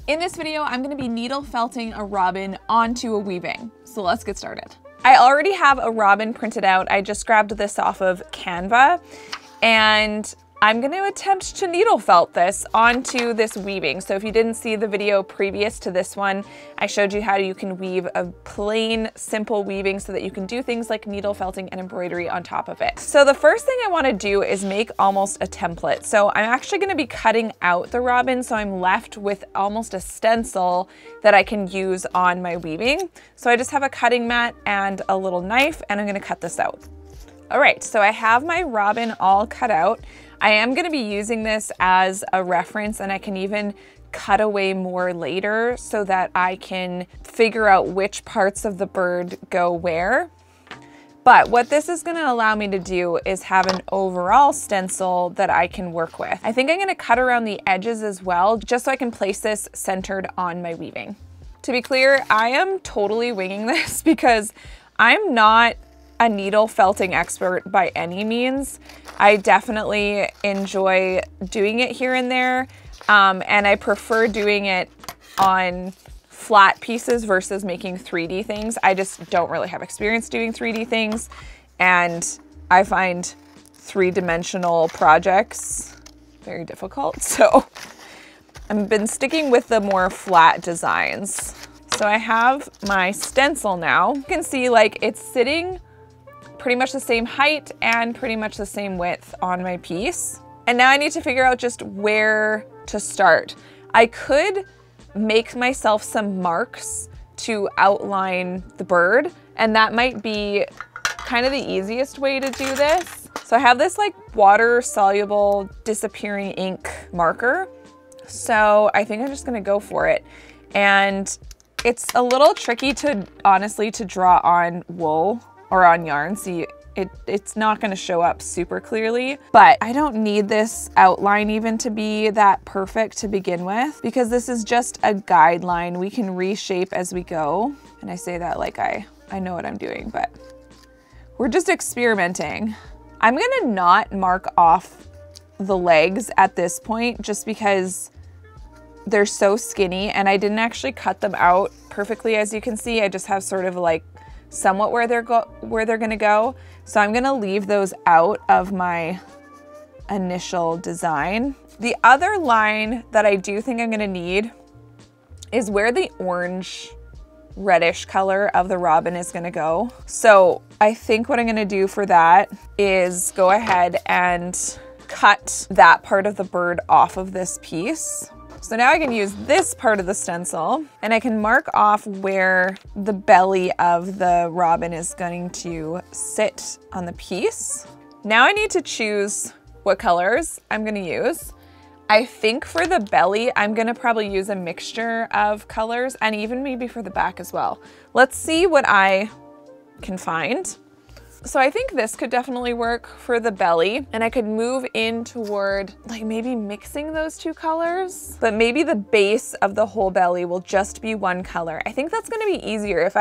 In this video, I'm gonna be needle felting a robin onto a weaving. So let's get started. I already have a robin printed out. I just grabbed this off of Canva, and I'm going to attempt to needle felt this onto this weaving. So if you didn't see the video previous to this one, I showed you how you can weave a plain, simple weaving so that you can do things like needle felting and embroidery on top of it. So the first thing I want to do is make almost a template. So I'm actually going to be cutting out the robin, so I'm left with almost a stencil that I can use on my weaving. So I just have a cutting mat and a little knife, and I'm going to cut this out. All right, so I have my robin all cut out. I am going to be using this as a reference, and I can even cut away more later so that I can figure out which parts of the bird go where. But what this is going to allow me to do is have an overall stencil that I can work with. I think I'm going to cut around the edges as well, just so I can place this centered on my weaving. To be clear, I am totally winging this because I'm not a needle felting expert by any means. I definitely enjoy doing it here and there, and I prefer doing it on flat pieces versus making 3D things. I just don't really have experience doing 3D things, and I find three-dimensional projects very difficult, so I've been sticking with the more flat designs. So I have my stencil now. You can see like it's sitting pretty much the same height and pretty much the same width on my piece. And now I need to figure out just where to start. I could make myself some marks to outline the bird, and that might be kind of the easiest way to do this. So I have this like water soluble disappearing ink marker. So I think I'm just gonna go for it. And it's a little tricky to honestly to draw on wool or on yarn. See, it's not gonna show up super clearly, but I don't need this outline even to be that perfect to begin with, because this is just a guideline. We can reshape as we go. And I say that like I know what I'm doing, but we're just experimenting. I'm gonna not mark off the legs at this point just because they're so skinny, and I didn't actually cut them out perfectly, as you can see. I just have sort of like somewhat where they're gonna go. So I'm gonna leave those out of my initial design. The other line that I do think I'm gonna need is where the orange reddish color of the robin is gonna go. So I think what I'm gonna do for that is go ahead and cut that part of the bird off of this piece. So now I can use this part of the stencil, and I can mark off where the belly of the robin is going to sit on the piece. Now I need to choose what colors I'm gonna use. I think for the belly, I'm gonna probably use a mixture of colors, and even maybe for the back as well. Let's see what I can find. So I think this could definitely work for the belly, and I could move in toward like maybe mixing those two colors, but maybe the base of the whole belly will just be one color. I think that's gonna be easier if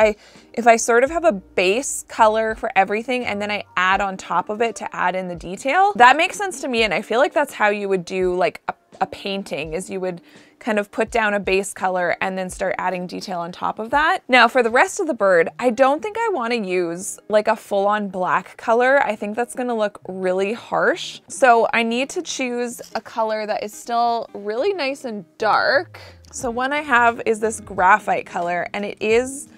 I sort of have a base color for everything and then I add on top of it to add in the detail. That makes sense to me, and I feel like that's how you would do like a painting, is you would kind of put down a base color and then start adding detail on top of that. Now for the rest of the bird, I don't think I want to use like a full-on black color. I think that's going to look really harsh. So I need to choose a color that is still really nice and dark. So one I have is this graphite color, and it is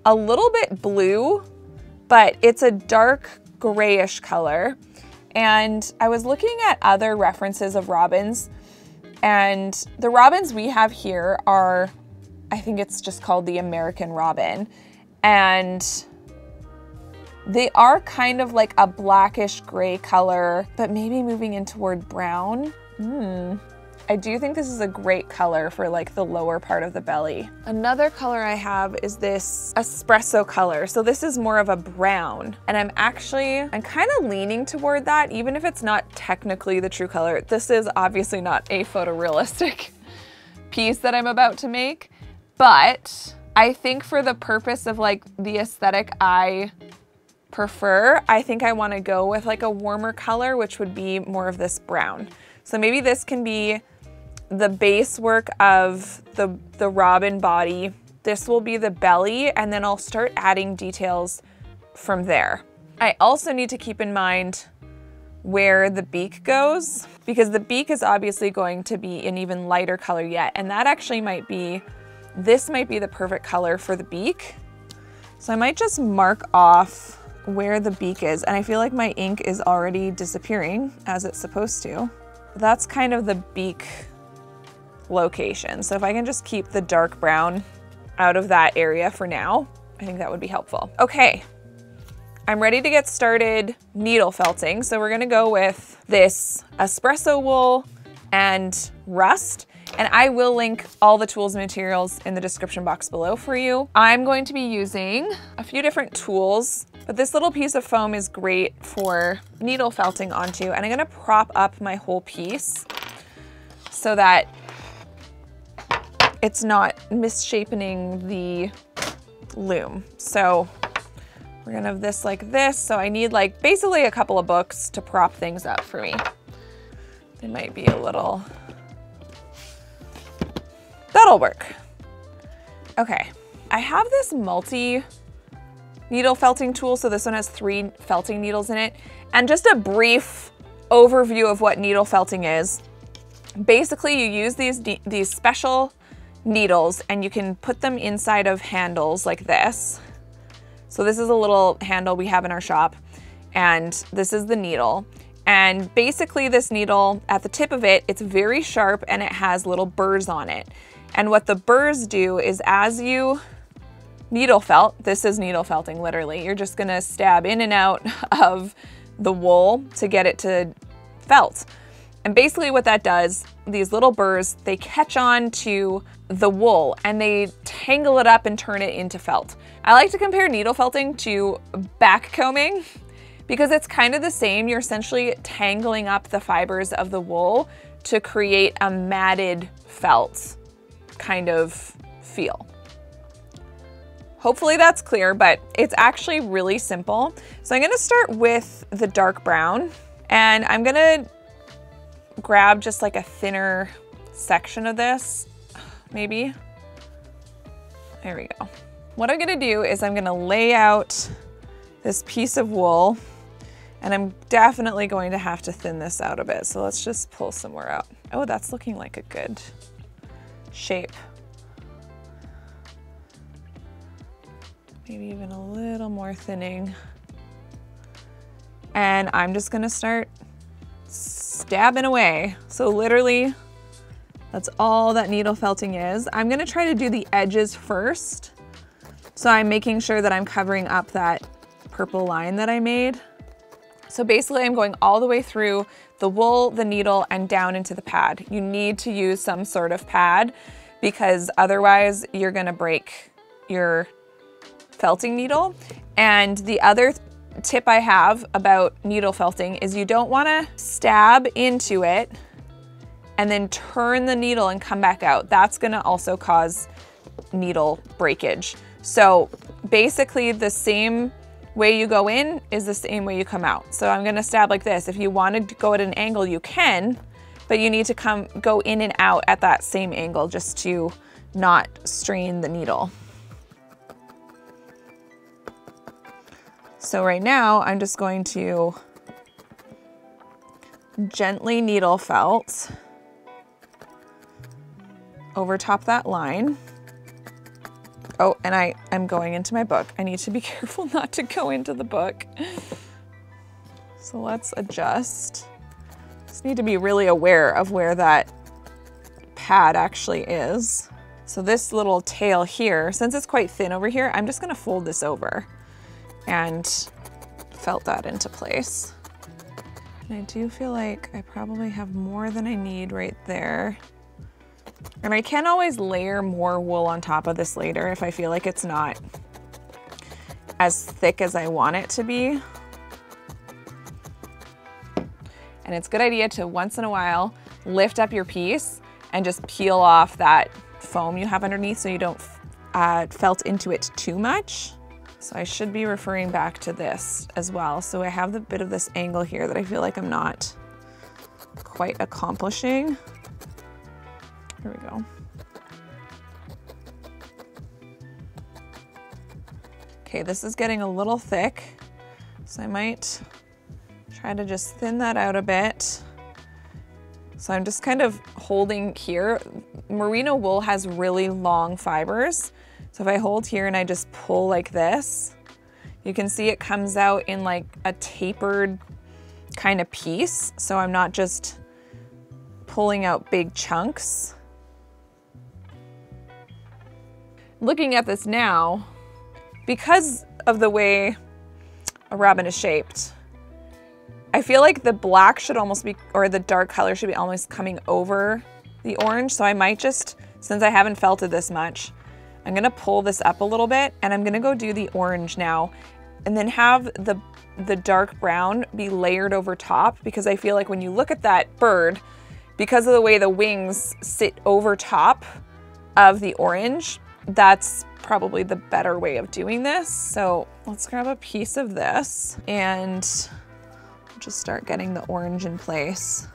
a little bit blue, but it's a dark grayish color. And I was looking at other references of robins, and the robins we have here are, I think it's just called the American robin. And they are kind of like a blackish gray color, but maybe moving in toward brown. I do think this is a great color for like the lower part of the belly. Another color I have is this espresso color. So this is more of a brown, and I'm kind of leaning toward that, even if it's not technically the true color. This is obviously not a photorealistic piece that I'm about to make, but I think for the purpose of like the aesthetic I prefer, I think I want to go with like a warmer color, which would be more of this brown. So maybe this can be the base work of the robin body. This will be the belly, and then I'll start adding details from there. I also need to keep in mind where the beak goes, because the beak is obviously going to be an even lighter color yet, and that actually might be, this might be the perfect color for the beak. So I might just mark off where the beak is, and I feel like my ink is already disappearing as it's supposed to. That's kind of the beak location. So if I can just keep the dark brown out of that area for now, I think that would be helpful. Okay, I'm ready to get started needle felting. So we're gonna go with this espresso wool and rust, and I will link all the tools and materials in the description box below for you. I'm going to be using a few different tools, but this little piece of foam is great for needle felting onto, and I'm gonna prop up my whole piece so that it's not misshapening the loom. So we're gonna have this like this. So I need like basically a couple of books to prop things up for me. They might be a little, that'll work. Okay, I have this multi needle felting tool. So this one has 3 felting needles in it. And just a brief overview of what needle felting is. Basically you use these special needles and you can put them inside of handles like this. So this is a little handle we have in our shop, and this is the needle. And basically this needle, at the tip of it, it's very sharp and it has little burrs on it. And what the burrs do is as you needle felt, this is needle felting literally, you're just gonna stab in and out of the wool to get it to felt. And basically what that does, these little burrs, they catch on to the wool and they tangle it up and turn it into felt. I like to compare needle felting to back combing because it's kind of the same. You're essentially tangling up the fibers of the wool to create a matted felt kind of feel. Hopefully that's clear, but it's actually really simple. So I'm gonna start with the dark brown, and I'm gonna grab just like a thinner section of this, maybe. There we go. What I'm gonna do is I'm gonna lay out this piece of wool, and I'm definitely going to have to thin this out a bit. So let's just pull some more out. Oh, that's looking like a good shape. Maybe even a little more thinning. And I'm just gonna start stabbing away. So literally, that's all that needle felting is. I'm gonna try to do the edges first. So I'm making sure that I'm covering up that purple line that I made. So basically I'm going all the way through the wool, the needle, and down into the pad. You need to use some sort of pad because otherwise you're gonna break your felting needle. And the other tip I have about needle felting is you don't wanna stab into it and then turn the needle and come back out. That's gonna also cause needle breakage. So basically the same way you go in is the same way you come out. So I'm gonna stab like this. If you wanted to go at an angle, you can, but you need to go in and out at that same angle just to not strain the needle. So right now I'm just going to gently needle felt over top that line. Oh, and I'm going into my book. I need to be careful not to go into the book. So let's adjust. Just need to be really aware of where that pad actually is. So this little tail here, since it's quite thin over here, I'm just gonna fold this over and felt that into place. And I do feel like I probably have more than I need right there. And I can always layer more wool on top of this later if I feel like it's not as thick as I want it to be. And it's a good idea to once in a while lift up your piece and just peel off that foam you have underneath so you don't felt into it too much. So I should be referring back to this as well. So I have the bit of this angle here that I feel like I'm not quite accomplishing. Here we go. Okay, this is getting a little thick, so I might try to just thin that out a bit. So I'm just kind of holding here. Merino wool has really long fibers. So if I hold here and I just pull like this, you can see it comes out in like a tapered kind of piece. So I'm not just pulling out big chunks. Looking at this now, because of the way a robin is shaped, I feel like the black should almost be, or the dark color should be almost coming over the orange. So I might just, since I haven't felted this much, I'm gonna pull this up a little bit and I'm gonna go do the orange now and then have the dark brown be layered over top, because I feel like when you look at that bird, because of the way the wings sit over top of the orange, that's probably the better way of doing this. So let's grab a piece of this and just start getting the orange in place.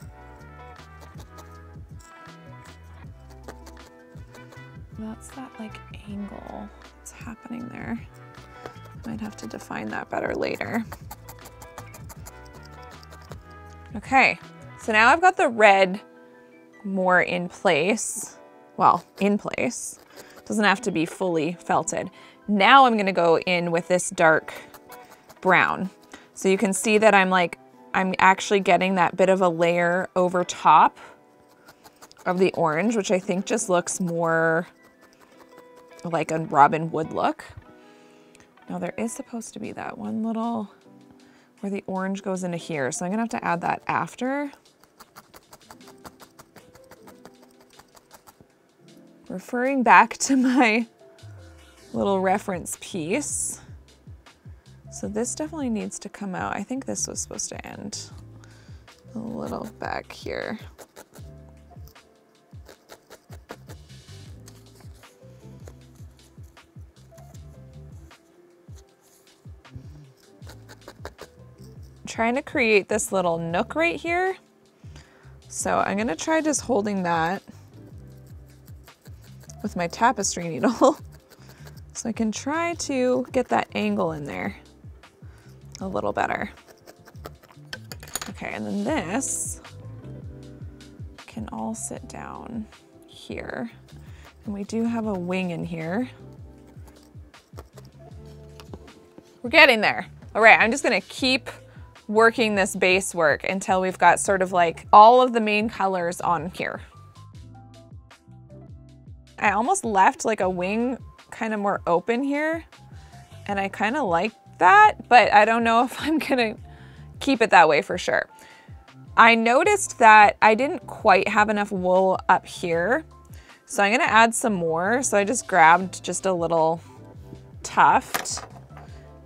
That's that like angle that's happening there. Might have to define that better later. Okay, so now I've got the red more in place. Well, in place. Doesn't have to be fully felted. Now I'm gonna go in with this dark brown. So you can see that I'm actually getting that bit of a layer over top of the orange, which I think just looks more like a robin would look. Now there is supposed to be that one little where the orange goes into here. So I'm gonna have to add that after. Referring back to my little reference piece. So this definitely needs to come out. I think this was supposed to end a little back here. Trying to create this little nook right here. So I'm gonna try just holding that with my tapestry needle so I can try to get that angle in there a little better. Okay, and then this can all sit down here. And we do have a wing in here. We're getting there. All right, I'm just gonna keep working this base work until we've got sort of like all of the main colors on here. I almost left like a wing kind of more open here, and I kind of like that, but I don't know if I'm gonna keep it that way for sure. I noticed that I didn't quite have enough wool up here, so I'm gonna add some more. So I just grabbed just a little tuft,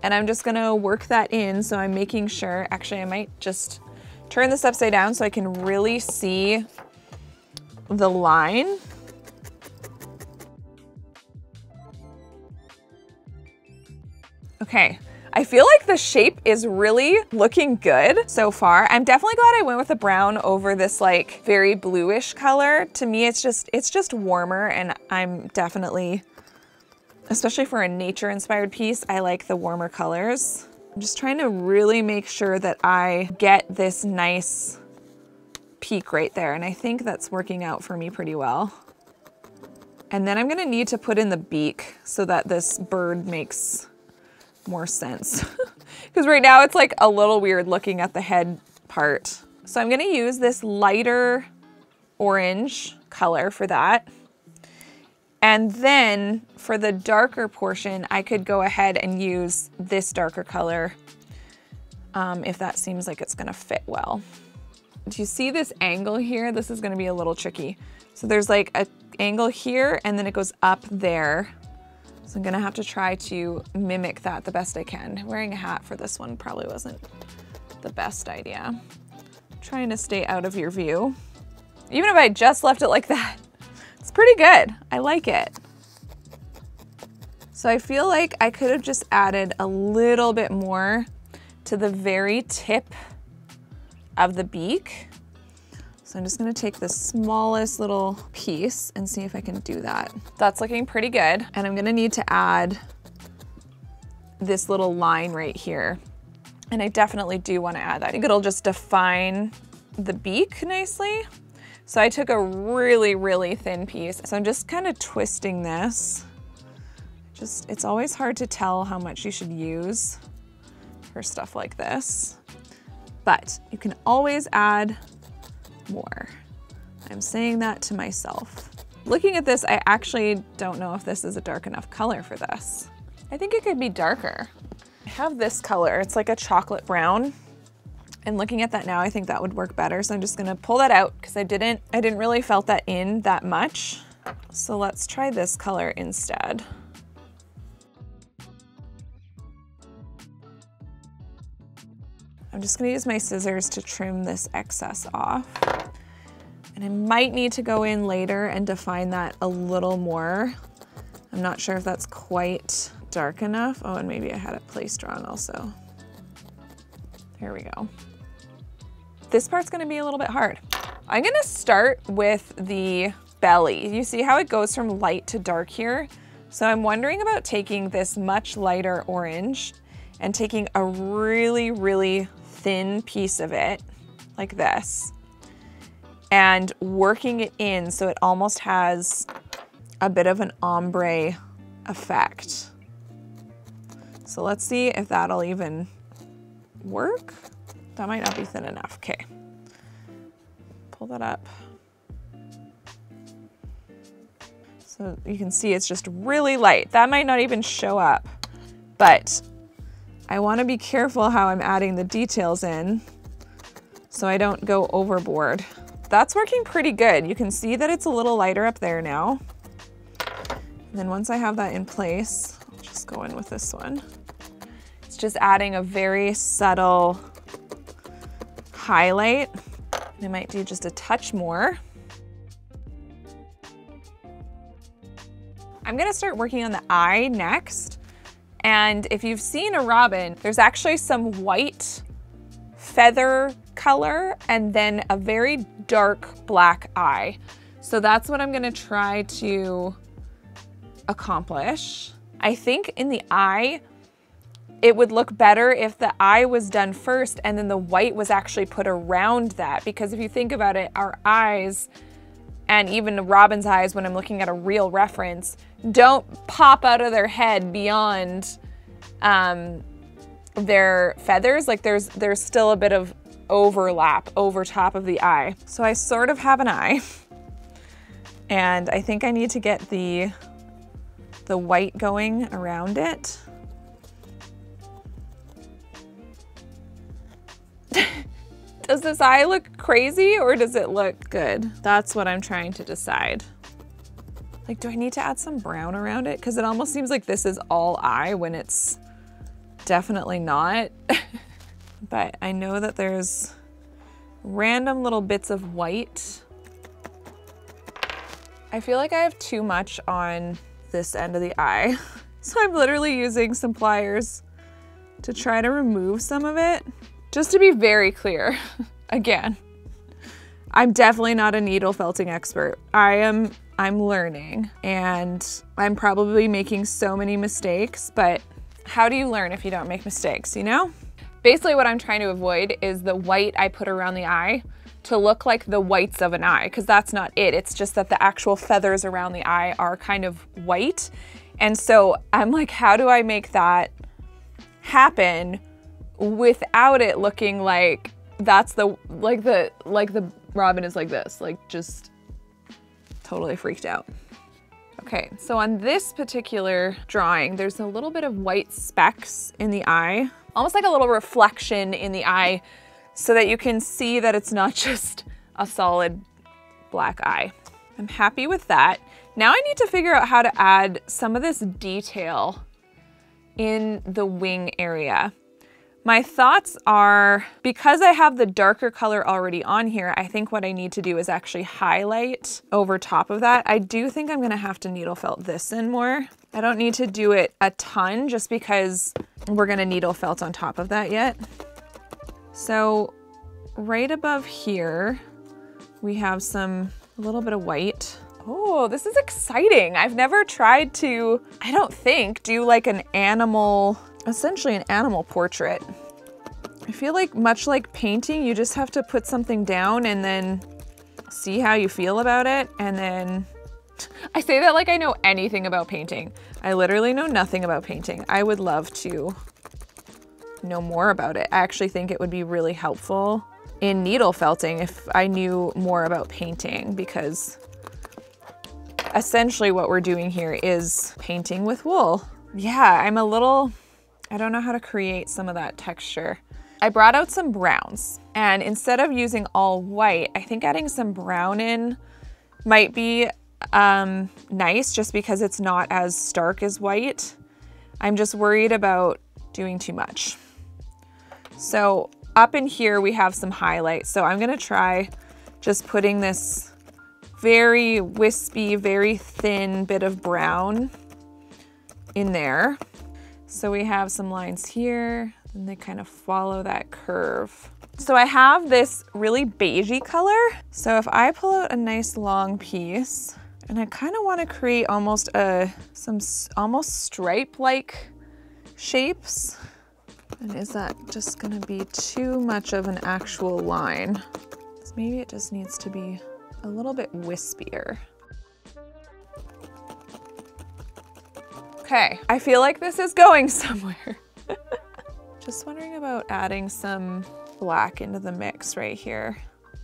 and I'm just gonna work that in. So I'm making sure, actually I might just turn this upside down so I can really see the line. Okay, I feel like the shape is really looking good so far. I'm definitely glad I went with the brown over this like very bluish color. To me, it's just warmer, and I'm definitely, especially for a nature-inspired piece, I like the warmer colors. I'm just trying to really make sure that I get this nice peak right there, and I think that's working out for me pretty well. And then I'm gonna need to put in the beak so that this bird makes more sense. Because right now it's like a little weird looking at the head part. So I'm gonna use this lighter orange color for that. And then for the darker portion, I could go ahead and use this darker color if that seems like it's gonna fit well. Do you see this angle here? This is gonna be a little tricky. So there's like an angle here and then it goes up there. So I'm gonna have to try to mimic that the best I can. Wearing a hat for this one probably wasn't the best idea. Trying to stay out of your view. Even if I just left it like that, it's pretty good. I like it. So I feel like I could have just added a little bit more to the very tip of the beak. So I'm just gonna take the smallest little piece and see if I can do that. That's looking pretty good. And I'm gonna need to add this little line right here. And I definitely do wanna add that. I think it'll just define the beak nicely. So I took a really, really thin piece. So I'm just kind of twisting this. It's always hard to tell how much you should use for stuff like this, but you can always add more. I'm saying that to myself. Looking at this, I actually don't know if this is a dark enough color for this. I think it could be darker. I have this color, it's like a chocolate brown. And looking at that now, I think that would work better. So I'm just gonna pull that out because I didn't really felt that in that much. So let's try this color instead. I'm just gonna use my scissors to trim this excess off. And I might need to go in later and define that a little more. I'm not sure if that's quite dark enough. Oh, and maybe I had it placed wrong also. There we go. This part's gonna be a little bit hard. I'm gonna start with the belly. You see how it goes from light to dark here? So I'm wondering about taking this much lighter orange and taking a really, really thin piece of it, like this, and working it in so it almost has a bit of an ombre effect. So let's see if that'll even work. That might not be thin enough. Okay, pull that up. So you can see it's just really light. That might not even show up, but I want to be careful how I'm adding the details in so I don't go overboard. That's working pretty good. You can see that it's a little lighter up there now. And then once I have that in place, I'll just go in with this one. It's just adding a very subtle highlight. I might do just a touch more. I'm gonna start working on the eye next. And if you've seen a robin, there's actually some white feather color and then a very dark black eye. So that's what I'm gonna try to accomplish. I think in the eye, it would look better if the eye was done first and then the white was actually put around that. Because if you think about it, our eyes, and even the robin's eyes when I'm looking at a real reference, don't pop out of their head beyond their feathers. Like there's still a bit of overlap over top of the eye. So I sort of have an eye. And I think I need to get the white going around it. Does this eye look crazy or does it look good? That's what I'm trying to decide. Like, do I need to add some brown around it? Because it almost seems like this is all eye when it's definitely not. But I know that there's random little bits of white. I feel like I have too much on this end of the eye. So I'm literally using some pliers to try to remove some of it. Just to be very clear, again, I'm definitely not a needle felting expert. I'm learning and I'm probably making so many mistakes, but how do you learn if you don't make mistakes, you know? Basically what I'm trying to avoid is the white I put around the eye to look like the whites of an eye, because that's not it. It's just that the actual feathers around the eye are kind of white. And so I'm like, how do I make that happen without it looking like that's like the robin is like this, like just totally freaked out. Okay, so on this particular drawing, there's a little bit of white specks in the eye, almost like a little reflection in the eye so that you can see that it's not just a solid black eye. I'm happy with that. Now I need to figure out how to add some of this detail in the wing area. My thoughts are, because I have the darker color already on here, I think what I need to do is actually highlight over top of that. I do think I'm gonna have to needle felt this in more. I don't need to do it a ton just because we're gonna needle felt on top of that yet. So right above here, we have a little bit of white. Oh, this is exciting. I've never tried to, I don't think, do like an animal, essentially an animal portrait. I feel like much like painting, you just have to put something down and then see how you feel about it. And then, I say that like I know anything about painting. I literally know nothing about painting. I would love to know more about it. I actually think it would be really helpful in needle felting if I knew more about painting, because essentially what we're doing here is painting with wool. Yeah, I don't know how to create some of that texture. I brought out some browns, and instead of using all white, I think adding some brown in might be nice, just because it's not as stark as white. I'm just worried about doing too much. So up in here we have some highlights. So I'm gonna try just putting this very wispy, very thin bit of brown in there. So we have some lines here, and they kind of follow that curve. So I have this really beigey color. So if I pull out a nice long piece, and I kind of want to create almost some almost stripe-like shapes. And is that just gonna be too much of an actual line? So maybe it just needs to be a little bit wispier. Okay, I feel like this is going somewhere. Just wondering about adding some black into the mix right here.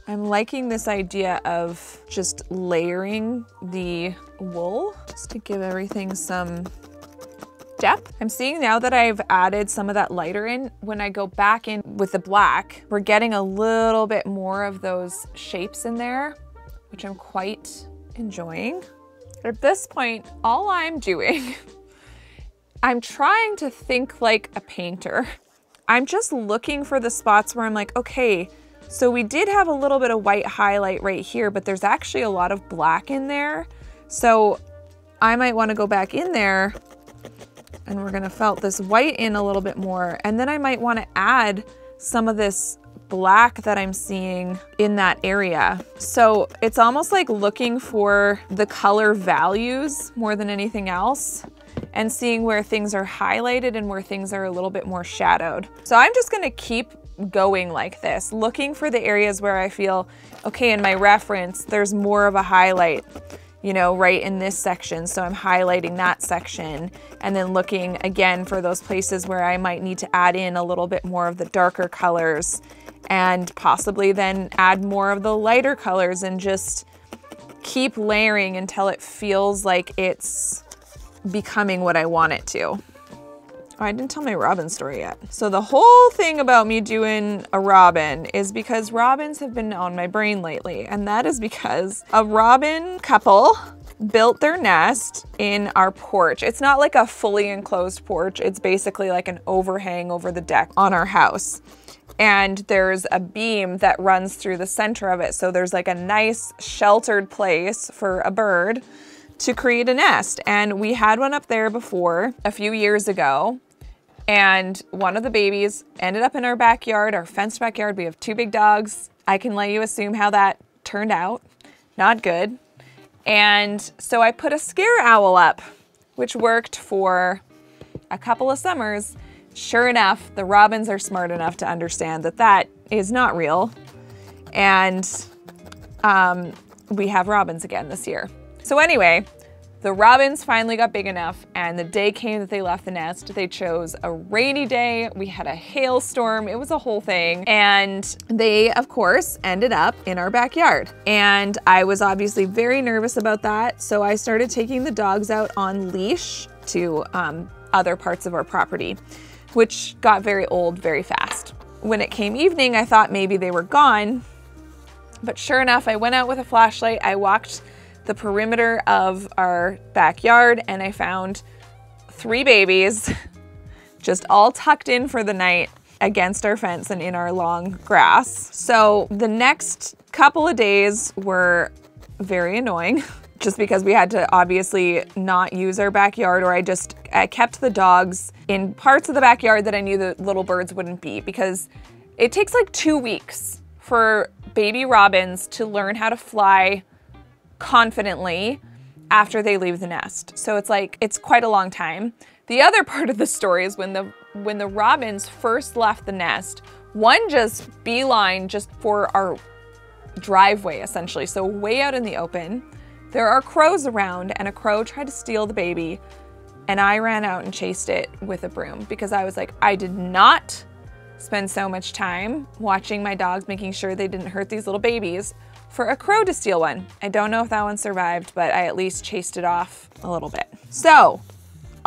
I'm liking this idea of just layering the wool just to give everything some depth. I'm seeing now that I've added some of that lighter in, when I go back in with the black, we're getting a little bit more of those shapes in there, which I'm quite enjoying. At this point, all I'm doing, I'm trying to think like a painter. I'm just looking for the spots where I'm like, okay, so we did have a little bit of white highlight right here, but there's actually a lot of black in there. So I might want to go back in there, and we're gonna felt this white in a little bit more. And then I might want to add some of this black that I'm seeing in that area. So it's almost like looking for the color values more than anything else, and seeing where things are highlighted and where things are a little bit more shadowed. So I'm just gonna keep going like this, looking for the areas where I feel, okay, in my reference, there's more of a highlight, you know, right in this section. So I'm highlighting that section, and then looking again for those places where I might need to add in a little bit more of the darker colors, and possibly then add more of the lighter colors, and just keep layering until it feels like it's becoming what I want it to. Oh, I didn't tell my robin story yet. So the whole thing about me doing a robin is because robins have been on my brain lately. And that is because a robin couple built their nest in our porch. It's not like a fully enclosed porch. It's basically like an overhang over the deck on our house. And there's a beam that runs through the center of it. So there's like a nice sheltered place for a bird to create a nest. And we had one up there before a few years ago. And one of the babies ended up in our backyard, our fenced backyard. We have 2 big dogs. I can let you assume how that turned out. Not good. And so I put a scare owl up, which worked for a couple of summers. Sure enough, the robins are smart enough to understand that that is not real. And we have robins again this year. So anyway, the robins finally got big enough, and the day came that they left the nest. They chose a rainy day. We had a hailstorm. It was a whole thing. And they, of course, ended up in our backyard. And I was obviously very nervous about that. So I started taking the dogs out on leash to other parts of our property, which got very old very fast. When it came evening, I thought maybe they were gone. But sure enough, I went out with a flashlight. I walked the perimeter of our backyard, and I found 3 babies just all tucked in for the night against our fence and in our long grass. So the next couple of days were very annoying just because we had to obviously not use our backyard, or I kept the dogs in parts of the backyard that I knew the little birds wouldn't be, because it takes like 2 weeks for baby robins to learn how to fly confidently after they leave the nest. So it's like, it's quite a long time. The other part of the story is when the robins first left the nest, one just beeline just for our driveway essentially. So way out in the open, there are crows around and a crow tried to steal the baby and I ran out and chased it with a broom because I was like, I did not spend so much time watching my dogs making sure they didn't hurt these little babies for a crow to steal one. I don't know if that one survived, but I at least chased it off a little bit. So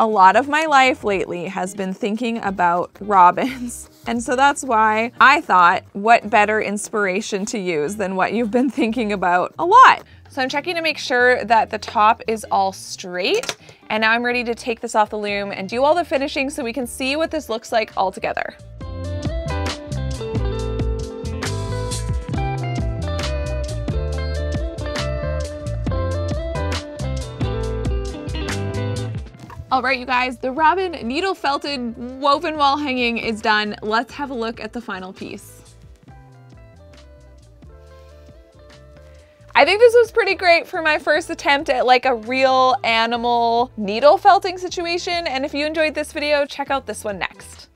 a lot of my life lately has been thinking about robins. And so that's why I thought, what better inspiration to use than what you've been thinking about a lot. So I'm checking to make sure that the top is all straight. And now I'm ready to take this off the loom and do all the finishing so we can see what this looks like all together. All right, you guys, the robin needle felted woven wall hanging is done. Let's have a look at the final piece. I think this was pretty great for my first attempt at like a real animal needle felting situation. And if you enjoyed this video, check out this one next.